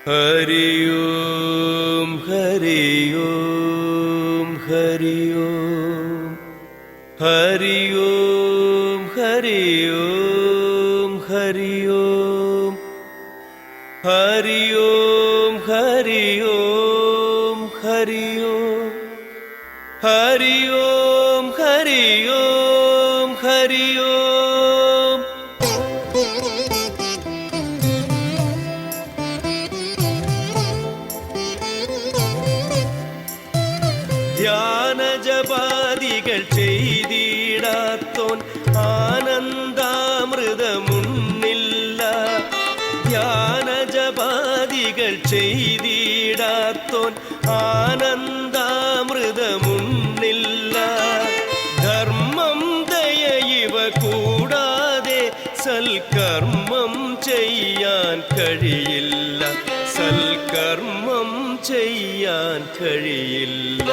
ഹരി ഓം ഹരി ഓം ഹരി ഓം ഹരി ഓം ഹരി ഓം ഹരി ഓം ഹരി ഓം ഹരി ഓം ഹരി ഓം ഹരി ഓം ഹരി ഓം ഹരി ഓം. ധ്യാനജപാദികൾ ചെയ്തിടാത്തോൻ ആനന്ദാമൃതമുന്നില്ല. ധ്യാനജപാദികൾ ചെയ്തിടാത്തോൻ ആനന്ദാമൃതമുന്നില്ല. ധർമ്മം ദയ ഇവ കൂടാതെ സൽക്കർമ്മം ചെയ്യാൻ കഴിയില്ല. സൽക്കർമ്മം ചെയ്യാൻ കഴിയില്ല.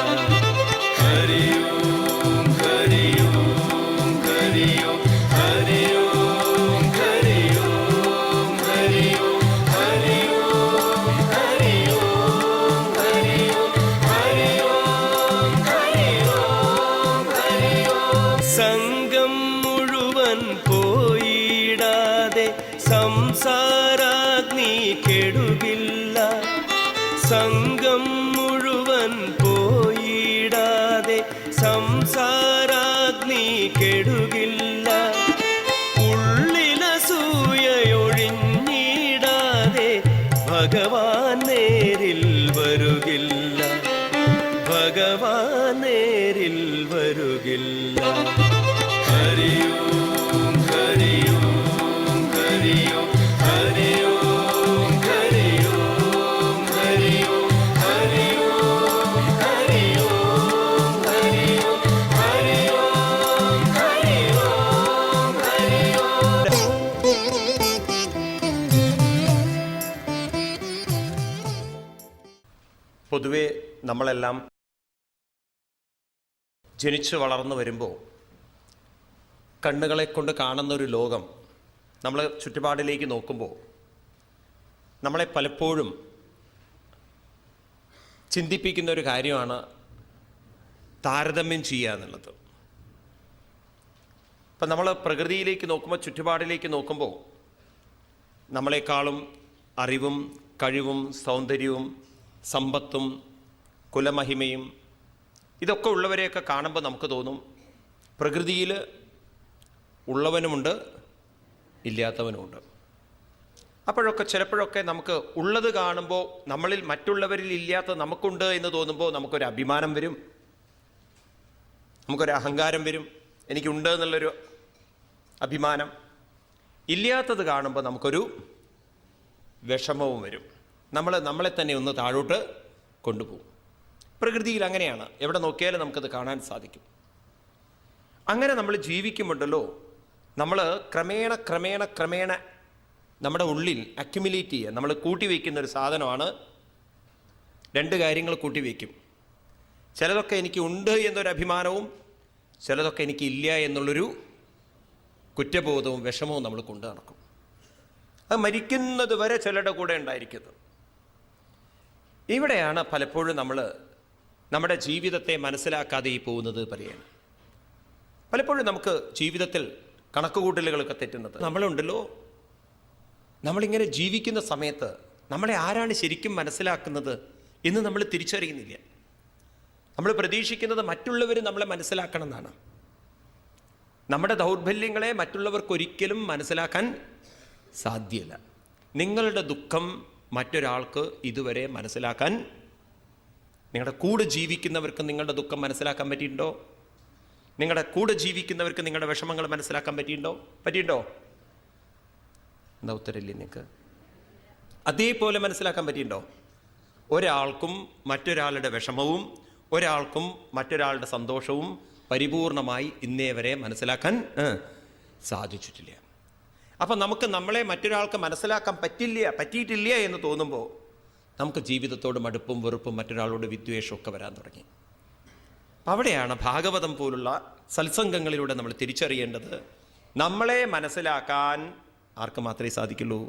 ഹരി ഓം ഹരി ഓം ഹരി ഓം ഹരി ഓം ഹരി ഓം ഹരി ഓം ഹരി ഓം ഹരി ഓം ഹരി ഓം ഹരി ഓം ഹരി ഓം ഹരി ഓം. സംഘം മുഴുവൻ പോയിടാതെ സംസാരാഗ്നി കെടുകില്ല. സംഘം മുഴുവൻ പോയിടാതെ സംസാരാഗ്നി കെടുകില്ല. ഉള്ളിലസൂയയൊഴിഞ്ഞിടാതെ ഭഗവാൻ നേരിൽ വരുകില്ല. ഭഗവാൻ നേരിൽ വരുകില്ല. ഹരി ഓം ഹരി ഓം ഹരി ഓം ഹരി ഓം ഹരി ഓം ഹരി ഓം ഹരി ഓം ഹരി ഓം ഹരി ഓം ഹരി ഓം ഹരി ഓം ഹരി ഓം. പൊതുവെ നമ്മളെല്ലാം ജനിച്ചു വളർന്നു വരുമ്പോൾ കണ്ണുകളെ കൊണ്ട് കാണുന്നൊരു ലോകം നമ്മൾ ചുറ്റുപാടിലേക്ക് നോക്കുമ്പോൾ നമ്മളെ പലപ്പോഴും ചിന്തിപ്പിക്കുന്ന ഒരു കാര്യമാണ് താരതമ്യം ചെയ്യുക എന്നുള്ളത്. ഇപ്പം നമ്മൾ പ്രകൃതിയിലേക്ക് നോക്കുമ്പോൾ, ചുറ്റുപാടിലേക്ക് നോക്കുമ്പോൾ നമ്മളെക്കാളും അറിവും കഴിവും സൗന്ദര്യവും സമ്പത്തും കുലമഹിമയും ഇതൊക്കെ ഉള്ളവരെയൊക്കെ കാണുമ്പോൾ നമുക്ക് തോന്നും പ്രകൃതിയിൽ ഉള്ളവനുമുണ്ട് ഇല്ലാത്തവനുമുണ്ട്. അപ്പോഴൊക്കെ ചിലപ്പോഴൊക്കെ നമുക്ക് ഉള്ളത് കാണുമ്പോൾ നമ്മളിൽ മറ്റുള്ളവരിൽ ഇല്ലാത്ത നമുക്കുണ്ട് എന്ന് തോന്നുമ്പോൾ നമുക്കൊരു അഭിമാനം വരും, നമുക്കൊരു അഹങ്കാരം വരും, എനിക്കുണ്ട് എന്നുള്ളൊരു അഭിമാനം. ഇല്ലാത്തത് കാണുമ്പോൾ നമുക്കൊരു വിഷമവും വരും. നമ്മളെ തന്നെ ഒന്ന് താഴോട്ട് കൊണ്ടുപോകും. പ്രകൃതിയിൽ അങ്ങനെയാണ്, എവിടെ നോക്കിയാലും നമുക്കത് കാണാൻ സാധിക്കും. അങ്ങനെ നമ്മൾ ജീവിക്കുമ്പോണ്ടല്ലോ നമ്മൾ ക്രമേണ ക്രമേണ ക്രമേണ നമ്മുടെ ഉള്ളിൽ അക്യുമുലേറ്റ് ചെയ്യുക, നമ്മൾ കൂട്ടിവെക്കുന്ന ഒരു സാധനമാണ് രണ്ട് കാര്യങ്ങൾ കൂട്ടിവെക്കും. ചിലതൊക്കെ എനിക്ക് ഉണ്ട് എന്നൊരു അഭിമാനവും ചിലതൊക്കെ എനിക്ക് ഇല്ല എന്നുള്ളൊരു കുറ്റബോധവും വിഷമവും നമ്മൾ കൊണ്ടു നടക്കും. അത് മരിക്കുന്നത് വരെ ചിലരുടെ കൂടെ ഉണ്ടായിരിക്കുന്നത്. ഇവിടെയാണ് പലപ്പോഴും നമ്മൾ നമ്മുടെ ജീവിതത്തെ മനസ്സിലാക്കാതെ ഈ പോകുന്നത് പറയാണ്. പലപ്പോഴും നമുക്ക് ജീവിതത്തിൽ കണക്കുകൂട്ടലുകളൊക്കെ തെറ്റുന്നത് നമ്മളുണ്ടല്ലോ. നമ്മളിങ്ങനെ ജീവിക്കുന്ന സമയത്ത് നമ്മളെ ആരാണ് ശരിക്കും മനസ്സിലാക്കുന്നത് എന്ന് നമ്മൾ തിരിച്ചറിയുന്നില്ല. നമ്മൾ പ്രതീക്ഷിക്കുന്നത് മറ്റുള്ളവർ നമ്മളെ മനസ്സിലാക്കണം എന്നാണ്. നമ്മുടെ ദൗർബല്യങ്ങളെ മറ്റുള്ളവർക്കൊരിക്കലും മനസ്സിലാക്കാൻ സാധ്യമല്ല. നിങ്ങളുടെ ദുഃഖം മറ്റൊരാൾക്ക് ഇതുവരെ മനസ്സിലാക്കാൻ, നിങ്ങളുടെ കൂടെ ജീവിക്കുന്നവർക്ക് നിങ്ങളുടെ ദുഃഖം മനസ്സിലാക്കാൻ പറ്റിയിട്ടുണ്ടോ? നിങ്ങളുടെ കൂടെ ജീവിക്കുന്നവർക്ക് നിങ്ങളുടെ വിഷമങ്ങൾ മനസ്സിലാക്കാൻ പറ്റിയിട്ടുണ്ടോ? എന്താ ഉത്തരമില്ല നിങ്ങൾക്ക്? അതേപോലെ മനസ്സിലാക്കാൻ പറ്റിയിട്ടുണ്ടോ? ഒരാൾക്കും മറ്റൊരാളുടെ വിഷമവും ഒരാൾക്കും മറ്റൊരാളുടെ സന്തോഷവും പരിപൂർണമായി ഇന്നേ വരെ മനസ്സിലാക്കാൻ സാധിച്ചിട്ടില്ല. അപ്പം നമുക്ക് നമ്മളെ മറ്റൊരാൾക്ക് മനസ്സിലാക്കാൻ പറ്റിയിട്ടില്ല എന്ന് തോന്നുമ്പോൾ നമുക്ക് ജീവിതത്തോട് മടുപ്പും വെറുപ്പും മറ്റൊരാളോട് വിദ്വേഷമൊക്കെ വരാൻ തുടങ്ങി. അവിടെയാണ് ഭാഗവതം പോലുള്ള സത്സംഗങ്ങളിലൂടെ നമ്മൾ തിരിച്ചറിയേണ്ടത്, നമ്മളെ മനസ്സിലാക്കാൻ ആർക്ക് മാത്രമേ സാധിക്കുള്ളൂ?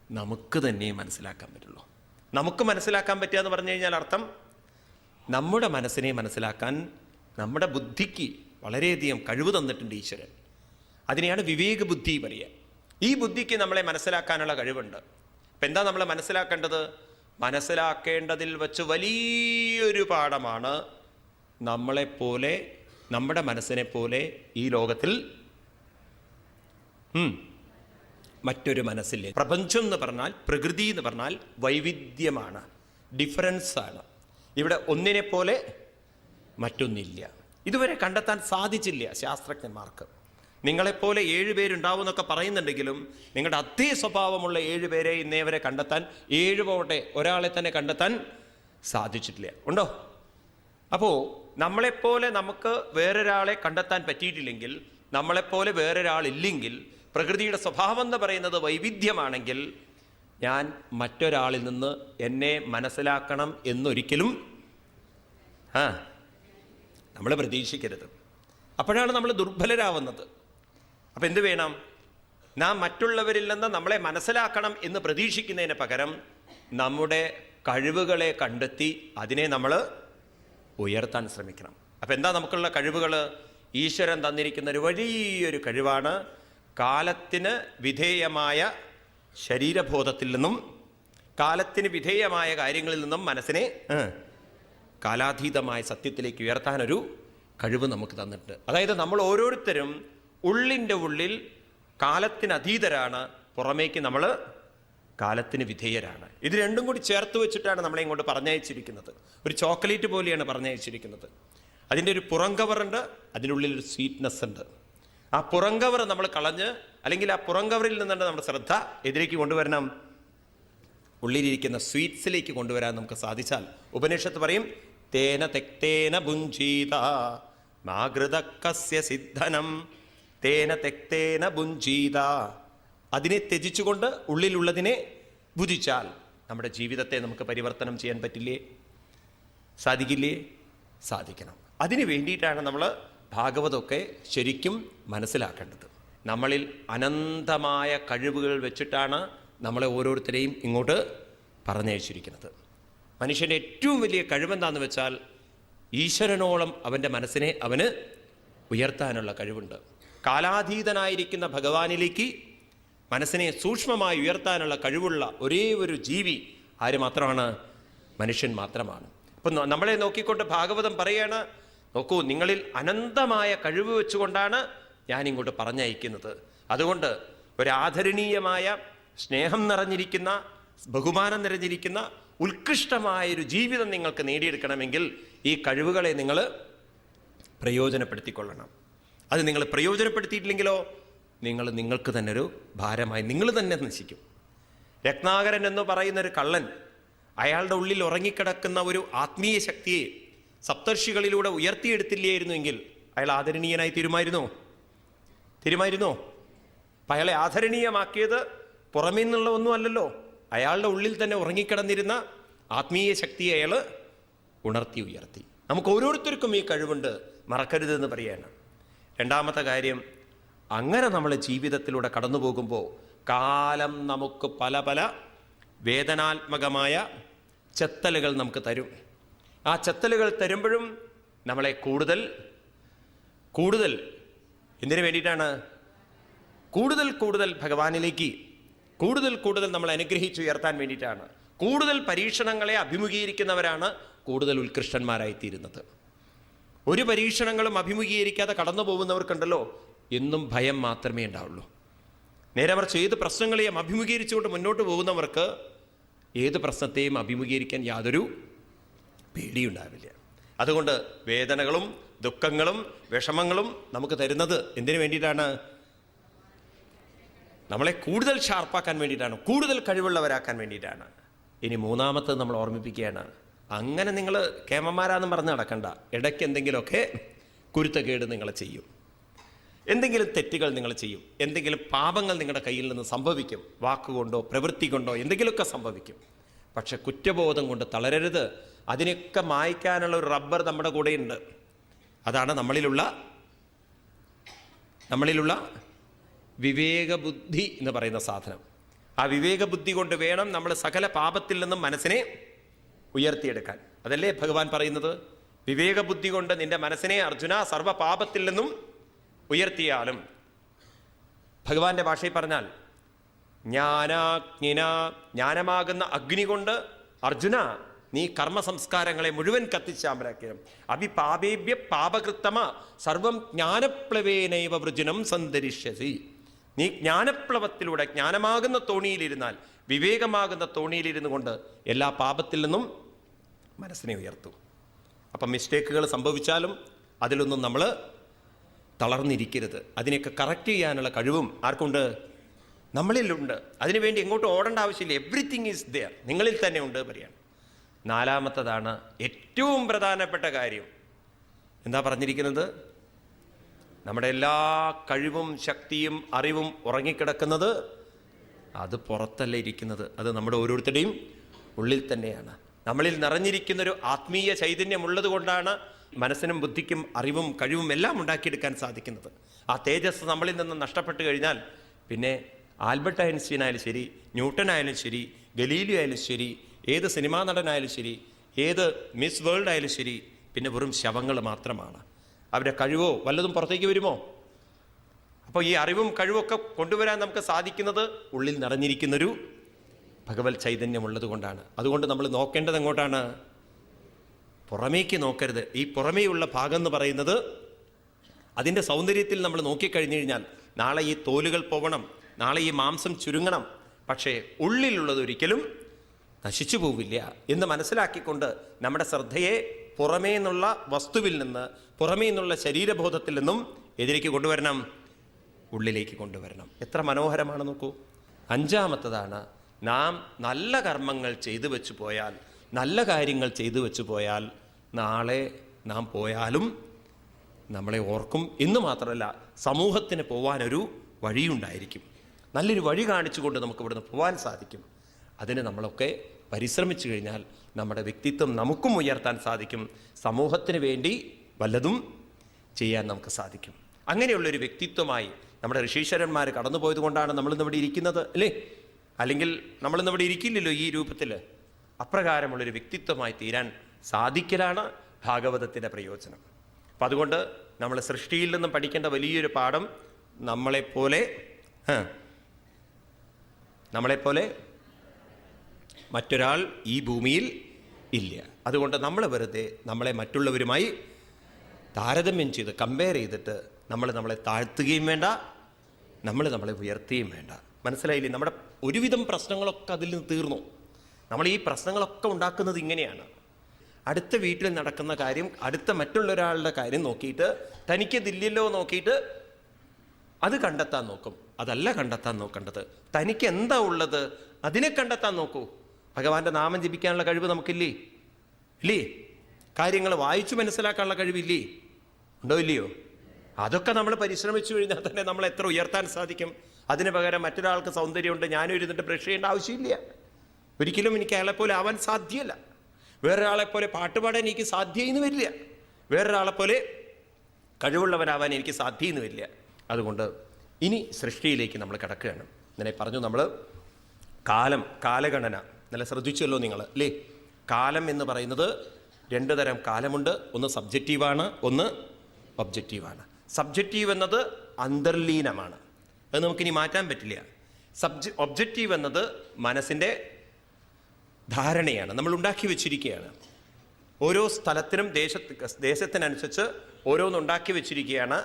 നമുക്ക് തന്നെ മനസ്സിലാക്കാൻ പറ്റുള്ളൂ. നമുക്ക് മനസ്സിലാക്കാൻ പറ്റുക എന്ന് പറഞ്ഞു കഴിഞ്ഞാൽ അർത്ഥം നമ്മുടെ മനസ്സിനെ മനസ്സിലാക്കാൻ നമ്മുടെ ബുദ്ധിക്ക് വളരെയധികം കഴിവ് തന്നിട്ടുണ്ട് ഈശ്വരൻ. അതിനെയാണ് വിവേക ബുദ്ധി പറയുക. ഈ ബുദ്ധിക്ക് നമ്മളെ മനസ്സിലാക്കാനുള്ള കഴിവുണ്ട്. അപ്പം എന്താ നമ്മൾ മനസ്സിലാക്കേണ്ടത്? മനസ്സിലാക്കേണ്ടതിൽ വച്ച് വലിയൊരു പാഠമാണ് നമ്മളെപ്പോലെ, നമ്മുടെ മനസ്സിനെ പോലെ ഈ ലോകത്തിൽ മറ്റൊരു മനസ്സില്ലേ. പ്രപഞ്ചം എന്ന് പറഞ്ഞാൽ, പ്രകൃതി എന്ന് പറഞ്ഞാൽ വൈവിധ്യമാണ്, ഡിഫറൻസാണ്. ഇവിടെ ഒന്നിനെ പോലെ മറ്റൊന്നില്ല. ഇതുവരെ കണ്ടെത്താൻ സാധിച്ചില്ല ശാസ്ത്രജ്ഞന്മാർക്ക്. നിങ്ങളെപ്പോലെ 7 പേരുണ്ടാവും എന്നൊക്കെ പറയുന്നുണ്ടെങ്കിലും നിങ്ങളുടെ അതേ സ്വഭാവമുള്ള 7 പേരെ ഇന്നേ വരെ കണ്ടെത്താൻ, 7 പോട്ടെ ഒരാളെ തന്നെ കണ്ടെത്താൻ സാധിച്ചിട്ടില്ല. ഉണ്ടോ? അപ്പോൾ നമ്മളെപ്പോലെ നമുക്ക് വേറൊരാളെ കണ്ടെത്താൻ പറ്റിയിട്ടില്ലെങ്കിൽ, നമ്മളെപ്പോലെ വേറൊരാളില്ലെങ്കിൽ, പ്രകൃതിയുടെ സ്വഭാവം എന്ന് പറയുന്നത് വൈവിധ്യമാണെങ്കിൽ, ഞാൻ മറ്റൊരാളിൽ നിന്ന് എന്നെ മനസ്സിലാക്കണം എന്നൊരിക്കലും നമ്മൾ പ്രതീക്ഷിക്കരുത്. അപ്പോഴാണ് നമ്മൾ ദുർബലരാവുന്നത്. അപ്പം എന്ത് വേണം? നാം മറ്റുള്ളവരിൽ നിന്ന് നമ്മളെ മനസ്സിലാക്കണം എന്ന് പ്രതീക്ഷിക്കുന്നതിന് പകരം നമ്മുടെ കഴിവുകളെ കണ്ടെത്തി അതിനെ നമ്മൾ ഉയർത്താൻ ശ്രമിക്കണം. അപ്പം എന്താ നമുക്കുള്ള കഴിവുകൾ? ഈശ്വരൻ തന്നിരിക്കുന്ന ഒരു വലിയൊരു കഴിവാണ് കാലത്തിന് വിധേയമായ ശരീരബോധത്തിൽ നിന്നും, കാലത്തിന് വിധേയമായ കാര്യങ്ങളിൽ നിന്നും മനസ്സിനെ കാലാതീതമായ സത്യത്തിലേക്ക് ഉയർത്താനൊരു കഴിവ് നമുക്ക് തന്നിട്ടുണ്ട്. അതായത് നമ്മൾ ഓരോരുത്തരും ഉള്ളിൻ്റെ ഉള്ളിൽ കാലത്തിന് അതീതരാണ്, പുറമേക്ക് നമ്മൾ കാലത്തിന് വിധേയരാണ്. ഇത് രണ്ടും കൂടി ചേർത്ത് വെച്ചിട്ടാണ് നമ്മളെ ഇങ്ങോട്ട് പറഞ്ഞയച്ചിരിക്കുന്നത്. ഒരു ചോക്ലേറ്റ് പോലെയാണ് പറഞ്ഞയച്ചിരിക്കുന്നത്. അതിൻ്റെ ഒരു പുറം കവറുണ്ട്, അതിനുള്ളിൽ ഒരു സ്വീറ്റ്നെസ് ഉണ്ട്. ആ പുറം കവർ നമ്മൾ കളഞ്ഞ്, അല്ലെങ്കിൽ ആ പുറം കവറിൽ നിന്നുകൊണ്ട് നമ്മുടെ ശ്രദ്ധ എതിലേക്ക് കൊണ്ടുവരണം, ഉള്ളിലിരിക്കുന്ന സ്വീറ്റ്സിലേക്ക് കൊണ്ടുവരാൻ നമുക്ക് സാധിച്ചാൽ, ഉപനിഷത്ത് പറയും തേന തെക്തേന ഭുഞ്ചീത നാഗൃതക്കസ്യ സിദ്ധനം, തേന തെക്തേന ഭുഞ്ചീത. അതിനെ ത്യജിച്ചുകൊണ്ട് ഉള്ളിലുള്ളതിനെ ഭുജിച്ചാൽ നമ്മുടെ ജീവിതത്തെ നമുക്ക് പരിവർത്തനം ചെയ്യാൻ പറ്റില്ലേ? സാധിക്കില്ലേ? സാധിക്കണം. അതിനു വേണ്ടിയിട്ടാണ് നമ്മൾ ഭാഗവതമൊക്കെ ശരിക്കും മനസ്സിലാക്കേണ്ടത്. നമ്മളിൽ അനന്തമായ കഴിവുകൾ വെച്ചിട്ടാണ് നമ്മളെ ഓരോരുത്തരെയും ഇങ്ങോട്ട് പറഞ്ഞയച്ചിരിക്കുന്നത്. മനുഷ്യൻ്റെ ഏറ്റവും വലിയ കഴിവെന്താണെന്ന് വെച്ചാൽ ഈശ്വരനോളം അവൻ്റെ മനസ്സിനെ അവന് ഉയർത്താനുള്ള കഴിവുണ്ട്. കാലാതീതനായിരിക്കുന്ന ഭഗവാനിലേക്ക് മനസ്സിനെ സൂക്ഷ്മമായി ഉയർത്താനുള്ള കഴിവുള്ള ഒരേ ഒരു ജീവി ആര് മാത്രമാണ്? മനുഷ്യൻ മാത്രമാണ്. അപ്പം നമ്മളെ നോക്കിക്കൊണ്ട് ഭാഗവതം പറയാണ്, നോക്കൂ, നിങ്ങളിൽ അനന്തമായ കഴിവ് വെച്ചുകൊണ്ടാണ് ഞാൻ ഇങ്ങോട്ട് പറഞ്ഞയക്കുന്നത്. അതുകൊണ്ട് ഒരാദരണീയമായ, സ്നേഹം നിറഞ്ഞിരിക്കുന്ന, ബഹുമാനം നിറഞ്ഞിരിക്കുന്ന ഉത്കൃഷ്ടമായൊരു ജീവിതം നിങ്ങൾക്ക് നേടിയെടുക്കണമെങ്കിൽ ഈ കഴിവുകളെ നിങ്ങൾ പ്രയോജനപ്പെടുത്തിക്കൊള്ളണം. അത് നിങ്ങൾ പ്രയോജനപ്പെടുത്തിയിട്ടില്ലെങ്കിലോ നിങ്ങൾക്ക് തന്നെ ഒരു ഭാരമായി നിങ്ങൾ തന്നെ നശിക്കും. രത്നാകരൻ എന്ന് പറയുന്നൊരു കള്ളൻ, അയാളുടെ ഉള്ളിൽ ഉറങ്ങിക്കിടക്കുന്ന ഒരു ആത്മീയ ശക്തിയെ സപ്തർഷികളിലൂടെ ഉയർത്തിയെടുത്തില്ലായിരുന്നുവെങ്കിൽ അയാൾ ആദരണീയനായി തീരുമായിരുന്നോ? അപ്പം അയാളെ ആദരണീയമാക്കിയത് പുറമേ നിന്നുള്ള ഒന്നും അല്ലല്ലോ, അയാളുടെ ഉള്ളിൽ തന്നെ ഉറങ്ങിക്കിടന്നിരുന്ന ആത്മീയ ശക്തിയെ അയാൾ ഉണർത്തി ഉയർത്തി. നമുക്ക് ഓരോരുത്തർക്കും ഈ കഴിവുണ്ട്, മറക്കരുതെന്ന് പറയാണ്. രണ്ടാമത്തെ കാര്യം, അങ്ങനെ നമ്മൾ ജീവിതത്തിലൂടെ കടന്നു പോകുമ്പോൾ കാലം നമുക്ക് പല പല വേദനാത്മകമായ ചെത്തലുകൾ നമുക്ക് തരും. ആ ചെത്തലുകൾ തരുമ്പോഴും നമ്മളെ കൂടുതൽ എന്തിനു വേണ്ടിയിട്ടാണ്? കൂടുതൽ ഭഗവാനിലേക്ക് കൂടുതൽ നമ്മൾ അനുഗ്രഹിച്ചുയർത്താൻ വേണ്ടിയിട്ടാണ്. കൂടുതൽ പരീക്ഷണങ്ങളെ അഭിമുഖീകരിക്കുന്നവരാണ് കൂടുതൽ ഉത്കൃഷ്ടന്മാരായിത്തീരുന്നത്. ഒരു പരീക്ഷണങ്ങളും അഭിമുഖീകരിക്കാതെ കടന്നു പോകുന്നവർക്കുണ്ടല്ലോ എന്നും ഭയം മാത്രമേ ഉണ്ടാവുള്ളൂ. നേരെ മറിച്ച് ഏത് പ്രശ്നങ്ങളെയും അഭിമുഖീകരിച്ചുകൊണ്ട് മുന്നോട്ട് പോകുന്നവർക്ക് ഏത് പ്രശ്നത്തെയും അഭിമുഖീകരിക്കാൻ യാതൊരു പേടിയുണ്ടാവില്ല. അതുകൊണ്ട് വേദനകളും ദുഃഖങ്ങളും വിഷമങ്ങളും നമുക്ക് തരുന്നത് എന്തിനു വേണ്ടിയിട്ടാണ്? നമ്മളെ കൂടുതൽ ഷാർപ്പാക്കാൻ വേണ്ടിയിട്ടാണ്, കൂടുതൽ കഴിവുള്ളവരാക്കാൻ വേണ്ടിയിട്ടാണ്. ഇനി മൂന്നാമത്തത് നമ്മൾ ഓർമ്മിപ്പിക്കുകയാണ്, അങ്ങനെ നിങ്ങൾ കേമന്മാരാന്ന് പറഞ്ഞ് നടക്കണ്ട. ഇടയ്ക്ക് എന്തെങ്കിലുമൊക്കെ കുരുത്തക്കേട് നിങ്ങൾ ചെയ്യും, എന്തെങ്കിലും തെറ്റുകൾ നിങ്ങൾ ചെയ്യും, എന്തെങ്കിലും പാപങ്ങൾ നിങ്ങളുടെ കയ്യിൽ നിന്ന് സംഭവിക്കും, വാക്കുകൊണ്ടോ പ്രവൃത്തി കൊണ്ടോ എന്തെങ്കിലുമൊക്കെ സംഭവിക്കും. പക്ഷെ കുറ്റബോധം കൊണ്ട് തളരരുത്. അതിനൊക്കെ മായ്ക്കാനുള്ള ഒരു റബ്ബർ നമ്മുടെ കൂടെയുണ്ട്. അതാണ് നമ്മളിലുള്ള വിവേകബുദ്ധി എന്ന് പറയുന്ന സാധനം. ആ വിവേക ബുദ്ധി കൊണ്ട് വേണം നമ്മൾ സകല പാപത്തിൽ നിന്നും മനസ്സിനെ ഉയർത്തിയെടുക്കാൻ. അതല്ലേ ഭഗവാൻ പറയുന്നത്, വിവേക ബുദ്ധി കൊണ്ട് നിന്റെ മനസ്സിനെ അർജുന സർവ്വ പാപത്തിൽ നിന്നും ഉയർത്തിയാലും. ഭഗവാന്റെ ഭാഷയിൽ പറഞ്ഞാൽ ജ്ഞാനാഗ്നിന, ജ്ഞാനമാകുന്ന അഗ്നി കൊണ്ട് അർജുന നീ കർമ്മ സംസ്കാരങ്ങളെ മുഴുവൻ കത്തിച്ചാമ്പലാക്കിയും. അഭിപാപേഭ്യ പാപകൃത്തമ സർവം ജ്ഞാനപ്ലവേനൈവ വൃജനം സന്തരിഷ്യസി. നീ ജ്ഞാനപ്ലവത്തിലൂടെ ജ്ഞാനമാകുന്ന തോണിയിലിരുന്നാൽ, വിവേകമാകുന്ന തോണിയിലിരുന്നു കൊണ്ട് എല്ലാ പാപത്തിൽ നിന്നും മനസ്സിനെ ഉയർത്തും. അപ്പം മിസ്റ്റേക്കുകൾ സംഭവിച്ചാലും അതിലൊന്നും നമ്മൾ തളർന്നിരിക്കരുത്. അതിനെയൊക്കെ കറക്റ്റ് ചെയ്യാനുള്ള കഴിവും ആർക്കുണ്ട്? നമ്മളിലുണ്ട്. അതിനുവേണ്ടി എങ്ങോട്ടും ഓടേണ്ട ആവശ്യമില്ല. എവ്രിതിങ് ഈസ് ദെയർ, നിങ്ങളിൽ തന്നെ ഉണ്ട് പറയാണ്. നാലാമത്തതാണ് ഏറ്റവും പ്രധാനപ്പെട്ട കാര്യം. എന്താ പറഞ്ഞിരിക്കുന്നത്? നമ്മുടെ എല്ലാ കഴിവും ശക്തിയും അറിവും ഉറങ്ങിക്കിടക്കുന്നത് അത് പുറത്തല്ല ഇരിക്കുന്നത്, അത് നമ്മുടെ ഓരോരുത്തരുടെയും ഉള്ളിൽ തന്നെയാണ്. നമ്മളിൽ നിറഞ്ഞിരിക്കുന്നൊരു ആത്മീയ ചൈതന്യമുള്ളത് കൊണ്ടാണ് മനസ്സിനും ബുദ്ധിക്കും അറിവും കഴിവും എല്ലാം ഉണ്ടാക്കിയെടുക്കാൻ സാധിക്കുന്നത്. ആ തേജസ് നമ്മളിൽ നിന്ന് നഷ്ടപ്പെട്ട് കഴിഞ്ഞാൽ പിന്നെ ആൽബർട്ട് ഐൻസ്റ്റീൻ ആയാലും ശരി, ന്യൂട്ടൻ ആയാലും ശരി, ഗലീലിയോ ആയാലും ശരി, ഏത് സിനിമാ നടനായാലും ശരി, ഏത് മിസ് വേൾഡ് ആയാലും ശരി, പിന്നെ വെറും ശവങ്ങൾ മാത്രമാണ്. അവരുടെ കഴിവോ വല്ലതും പുറത്തേക്ക് വരുമോ? അപ്പോൾ ഈ അറിവും കഴിവൊക്കെ കൊണ്ടുവരാൻ നമുക്ക് സാധിക്കുന്നത് ഉള്ളിൽ നിറഞ്ഞിരിക്കുന്നൊരു ഭഗവത് ചൈതന്യമുള്ളത് കൊണ്ടാണ്. അതുകൊണ്ട് നമ്മൾ നോക്കേണ്ടത് എങ്ങോട്ടാണ്? പുറമേക്ക് നോക്കരുത്. ഈ പുറമേയുള്ള ഭാഗം എന്ന് പറയുന്നത് അതിൻ്റെ സൗന്ദര്യത്തിൽ നമ്മൾ നോക്കിക്കഴിഞ്ഞു കഴിഞ്ഞാൽ നാളെ ഈ തോലുകൾ പോകണം, നാളെ ഈ മാംസം ചുരുങ്ങണം, പക്ഷേ ഉള്ളിലുള്ളത് ഒരിക്കലും നശിച്ചു പോവില്ല എന്ന് മനസ്സിലാക്കിക്കൊണ്ട് നമ്മുടെ ശ്രദ്ധയെ പുറമേ നിന്നുള്ള വസ്തുവിൽ നിന്ന്, പുറമേ നിന്നുള്ള ശരീരബോധത്തിൽ നിന്നും എതിലേക്ക് കൊണ്ടുവരണം, ഉള്ളിലേക്ക് കൊണ്ടുവരണം. എത്ര മനോഹരമാണ് നോക്കൂ. അഞ്ചാമത്തതാണ്, നാം നല്ല കർമ്മങ്ങൾ ചെയ്തു വെച്ചു പോയാൽ, നല്ല കാര്യങ്ങൾ ചെയ്തു വെച്ചു പോയാൽ നാളെ നാം പോയാലും നമ്മളെ ഓർക്കും എന്ന് മാത്രമല്ല സമൂഹത്തിന് പോവാനൊരു വഴിയുണ്ടായിരിക്കും. നല്ലൊരു വഴി കാണിച്ചുകൊണ്ട് നമുക്ക് ഇവിടുന്ന് പോകാൻ സാധിക്കും. അതിന് നമ്മളൊക്കെ പരിശ്രമിച്ചു കഴിഞ്ഞാൽ നമ്മുടെ വ്യക്തിത്വം നമുക്കും ഉയർത്താൻ സാധിക്കും, സമൂഹത്തിന് വേണ്ടി വല്ലതും ചെയ്യാൻ നമുക്ക് സാധിക്കും. അങ്ങനെയുള്ളൊരു വ്യക്തിത്വമായി നമ്മുടെ ഋഷീശ്വരന്മാർ കടന്നുപോയത് കൊണ്ടാണ് നമ്മളിന്നിവിടെ ഇരിക്കുന്നത്, അല്ലേ? അല്ലെങ്കിൽ നമ്മളിന്നിവിടെ ഇരിക്കില്ലല്ലോ ഈ രൂപത്തിൽ. അപ്രകാരമുള്ളൊരു വ്യക്തിത്വമായി തീരാൻ സാധിക്കലാണ് ഭാഗവതത്തിൻ്റെ പ്രയോജനം. അപ്പം അതുകൊണ്ട് നമ്മൾ സൃഷ്ടിയിൽ നിന്നും പഠിക്കേണ്ട വലിയൊരു പാഠം, നമ്മളെപ്പോലെ മറ്റൊരാൾ ഈ ഭൂമിയിൽ ഇല്ല. അതുകൊണ്ട് നമ്മൾ വെറുതെ നമ്മളെ മറ്റുള്ളവരുമായി താരതമ്യം ചെയ്ത് കമ്പയർ ചെയ്തിട്ട് നമ്മളെ താഴ്ത്തുകയും വേണ്ട, നമ്മളെ ഉയർത്തുകയും വേണ്ട. മനസ്സിലായില്ലേ? നമ്മുടെ ഒരുവിധം പ്രശ്നങ്ങളൊക്കെ അതിൽ നിന്ന് തീർന്നു. നമ്മൾ ഈ പ്രശ്നങ്ങളൊക്കെ ഉണ്ടാക്കുന്നത് ഇങ്ങനെയാണ്. അടുത്ത വീട്ടിൽ നടക്കുന്ന കാര്യം, അടുത്ത മറ്റുള്ളൊരാളുടെ കാര്യം നോക്കിയിട്ട് തനിക്കതില്ലല്ലോ നോക്കിയിട്ട് അത് കണ്ടെത്താൻ നോക്കും. അതല്ല കണ്ടെത്താൻ നോക്കേണ്ടത്, തനിക്ക് എന്താ ഉള്ളത് അതിനെ കണ്ടെത്താൻ നോക്കൂ. ഭഗവാന്റെ നാമം ജപിക്കാനുള്ള കഴിവ് നമുക്കില്ലേ? ഇല്ലേ? കാര്യങ്ങൾ വായിച്ചു മനസ്സിലാക്കാനുള്ള കഴിവില്ലേ? ഉണ്ടോ ഇല്ലയോ? അതൊക്കെ നമ്മൾ പരിശ്രമിച്ചു കഴിഞ്ഞാൽ തന്നെ നമ്മൾ എത്ര ഉയർത്താൻ സാധിക്കും. അതിന് പകരം മറ്റൊരാൾക്ക് സൗന്ദര്യമുണ്ട്, ഞാനും ഇരുന്നിട്ട് ബ്രഷ് ചെയ്യേണ്ട ആവശ്യമില്ല. ഒരിക്കലും എനിക്ക് അയാളെപ്പോലെ ആവാൻ സാധ്യമല്ല. വേറൊരാളെപ്പോലെ പാട്ടുപാടാൻ എനിക്ക് സാധ്യമെന്ന് വരില്ല. വേറൊരാളെപ്പോലെ കഴിവുള്ളവനാവാൻ എനിക്ക് സാധ്യമെന്ന് വരില്ല. അതുകൊണ്ട് ഇനി സൃഷ്ടിയിലേക്ക് നമ്മൾ കിടക്കുകയാണ്. ഇങ്ങനെ പറഞ്ഞു നമ്മൾ കാലഗണന നല്ല ശ്രദ്ധിച്ചല്ലോ നിങ്ങൾ, അല്ലേ? കാലം എന്ന് പറയുന്നത് രണ്ട് തരം കാലമുണ്ട്. ഒന്ന് സബ്ജക്റ്റീവാണ്, ഒന്ന് ഒബ്ജക്റ്റീവാണ്. സബ്ജക്റ്റീവ് എന്നത് അന്തർലീനമാണ്, അത് നമുക്കിനി മാറ്റാൻ പറ്റില്ല. ഒബ്ജക്റ്റീവ് എന്നത് മനസ്സിൻ്റെ ധാരണയാണ്, നമ്മൾ ഉണ്ടാക്കി വെച്ചിരിക്കുകയാണ്. ഓരോ സ്ഥലത്തിനും ദേശത്തിനനുസരിച്ച് ഓരോന്നുണ്ടാക്കി വെച്ചിരിക്കുകയാണ്.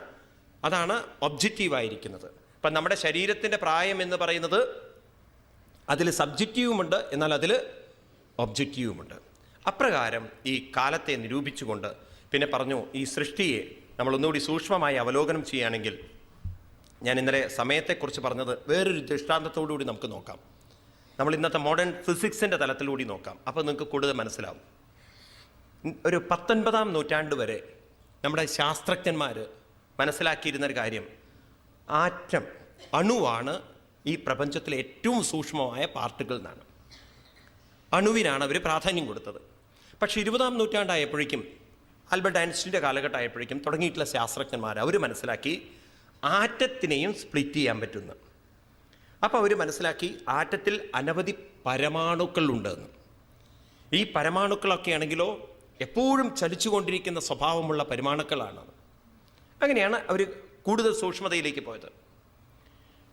അതാണ് ഒബ്ജക്റ്റീവായിരിക്കുന്നത്. ഇപ്പം നമ്മുടെ ശരീരത്തിൻ്റെ പ്രായം എന്ന് പറയുന്നത് അതിൽ സബ്ജക്റ്റീവുമുണ്ട്, എന്നാൽ അതിൽ ഒബ്ജക്റ്റീവുമുണ്ട്. അപ്രകാരം ഈ കാലത്തെ നിരൂപിച്ചുകൊണ്ട് പിന്നെ പറഞ്ഞു, ഈ സൃഷ്ടിയെ നമ്മളൊന്നുകൂടി സൂക്ഷ്മമായി അവലോകനം ചെയ്യുകയാണെങ്കിൽ, ഞാൻ ഇന്നലെ സമയത്തെക്കുറിച്ച് പറഞ്ഞത് വേറൊരു ദൃഷ്ടാന്തത്തോടുകൂടി നമുക്ക് നോക്കാം. നമ്മൾ ഇന്നത്തെ മോഡേൺ ഫിസിക്സിൻ്റെ തലത്തിലൂടി നോക്കാം. അപ്പോൾ നിങ്ങൾക്ക് കൂടുതൽ മനസ്സിലാവും. ഒരു 19-ാം നൂറ്റാണ്ട് വരെ നമ്മുടെ ശാസ്ത്രജ്ഞന്മാർ മനസ്സിലാക്കിയിരുന്നൊരു കാര്യം, ആറ്റം, അണുവാണ് ഈ പ്രപഞ്ചത്തിലെ ഏറ്റവും സൂക്ഷ്മമായ പാർട്ടിക്കിൾ എന്നാണ്. അണുവിനാണ് അവർ പ്രാധാന്യം കൊടുത്തത്. പക്ഷേ 20-ാം നൂറ്റാണ്ടായപ്പോഴേക്കും, ആൽബർട്ട് ഐൻസ്റ്റീൻ്റെ കാലഘട്ടമായപ്പോഴേക്കും തുടങ്ങിയിട്ടുള്ള ശാസ്ത്രജ്ഞന്മാർ അവർ മനസ്സിലാക്കി ആറ്റത്തിനെയും സ്പ്ലിറ്റ് ചെയ്യാൻ പറ്റുന്നു. അപ്പോൾ അവർ മനസ്സിലാക്കി ആറ്റത്തിൽ അനവധി പരമാണുക്കളുണ്ടെന്ന്. ഈ പരമാണുക്കളൊക്കെ ആണെങ്കിലോ എപ്പോഴും ചലിച്ചുകൊണ്ടിരിക്കുന്ന സ്വഭാവമുള്ള പരമാണുക്കളാണ്. അങ്ങനെയാണ് അവർ കൂടുതൽ സൂക്ഷ്മതയിലേക്ക് പോയത്.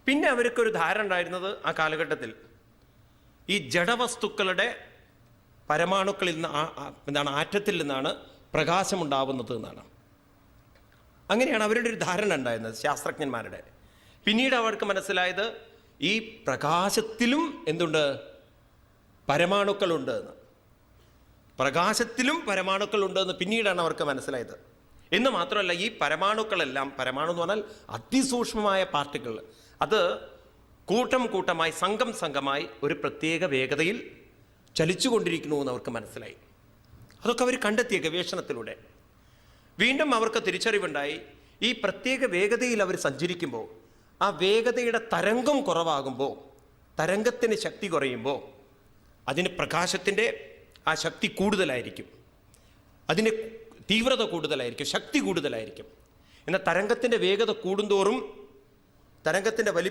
പിന്നെ അവർക്കൊരു ധാരണ ഉണ്ടായിരുന്നത് ആ കാലഘട്ടത്തിൽ ഈ ജഡവസ്തുക്കളുടെ പരമാണുക്കളിൽ നിന്ന് ആറ്റത്തിൽ നിന്നാണ് പ്രകാശമുണ്ടാവുന്നത് എന്നാണ്. അങ്ങനെയാണ് അവരുടെ ഒരു ധാരണ ഉണ്ടായിരുന്നത് ശാസ്ത്രജ്ഞന്മാരുടെ. പിന്നീട് അവർക്ക് മനസ്സിലായത് ഈ പ്രകാശത്തിലും എന്തുണ്ട്, പരമാണുക്കളുണ്ട് എന്ന്. പ്രകാശത്തിലും പരമാണുക്കളുണ്ട് എന്ന് പിന്നീടാണ് അവർക്ക് മനസ്സിലായത്. എന്ന് മാത്രമല്ല, ഈ പരമാണുക്കളെല്ലാം, പരമാണു എന്ന് പറഞ്ഞാൽ അതിസൂക്ഷ്മമായ പാർട്ടിക്കിൾ, അത് കൂട്ടം കൂട്ടമായി സംഘമായി ഒരു പ്രത്യേക വേഗതയിൽ ചലിച്ചുകൊണ്ടിരിക്കുന്നു എന്ന് അവർക്ക് മനസ്സിലായി. അതൊക്കെ അവർ കണ്ടെത്തിയ ഗവേഷണത്തിലൂടെ. വീണ്ടും അവർക്ക് തിരിച്ചറിവുണ്ടായി, ഈ പ്രത്യേക വേഗതയിൽ അവർ സഞ്ചരിക്കുമ്പോൾ ആ വേഗതയുടെ തരംഗം കുറവാകുമ്പോൾ, തരംഗത്തിന് ശക്തി കുറയുമ്പോൾ അതിന് പ്രകാശത്തിൻ്റെ ആ ശക്തി കൂടുതലായിരിക്കും, അതിന് തീവ്രത കൂടുതലായിരിക്കും, ശക്തി കൂടുതലായിരിക്കും. എന്നാൽ തരംഗത്തിൻ്റെ വേഗത കൂടുന്തോറും തരംഗത്തിൻ്റെ വലിപ്പം